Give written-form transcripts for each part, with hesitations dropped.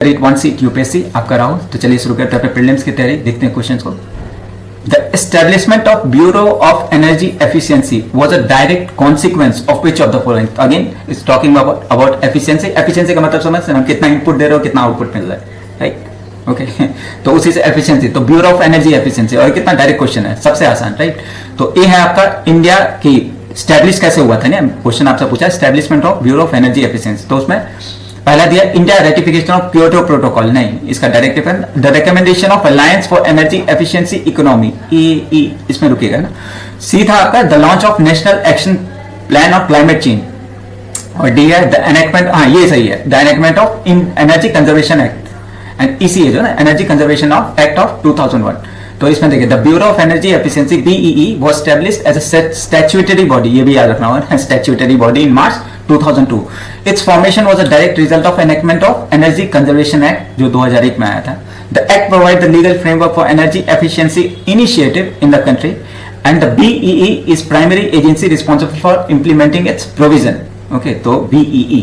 One seat UPSC आप कराओ। तो चलिए शुरू करते हैं प्रीलिम्स की तैयारी, देखते हैं क्वेश्चंस को। The establishment of Bureau of Energy Efficiency was a direct consequence of which of the following? Again, it's talking about efficiency. Efficiency का मतलब समझते हैं, कितना इनपुट दे रहे हो कितना आउटपुट मिल रहा है, राइट? ओके, तो उसी से एफिशिएंसी, तो ब्यूरो ऑफ एनर्जी एफिशिएंसी। और कितना डायरेक्ट क्वेश्चन है, सबसे आसान, राइट? तो ये है आपका इंडिया की स्टैब्लिश कैसे हुआ था ना, क्वेश्चन आपसे पूछा establishment of bureau of energy efficiency. तो उसमें पहला दिया India ratification of Kyoto protocol, नहीं, इसका direct the recommendation of alliance for energy efficiency economy, ई इसमें रुकेगा ना। सी था आपका the launch of national action plan of climate change, और डी है द एनेक्टमेंट, हाँ ये सही है, the enactment of energy conservation act, and इसी है जो ना energy conservation of act of 2001। तो इसमें देखिए the bureau of energy efficiency BEE was established as a statutory body, ये भी याद रखना होगा, statutory body in March 2002. Its formation was a direct result of enactment of Energy Conservation Act, जो 2001 में आया था. The act provides the legal framework for energy efficiency initiative in the country, and the BEE is primary agency responsible for implementing its provision. Okay, तो BEE.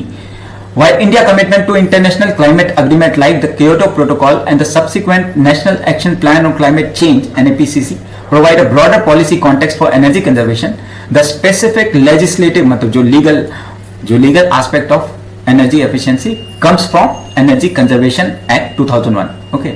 While India commitment to international climate agreement like the Kyoto Protocol and the subsequent National Action Plan on Climate Change (NAPCC) provide a broader policy context for energy conservation, the specific legislative मतलब जो legal aspect of energy efficiency comes from energy conservation act 2001. Okay,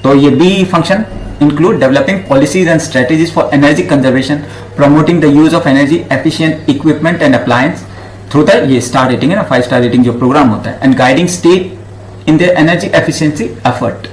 तो ये B function include developing policies and strategies for energy conservation, promoting the use of energy efficient equipment and appliance through the, ये star rating है ना, 5 star rating जो programme होता है, and guiding state in their energy efficiency effort.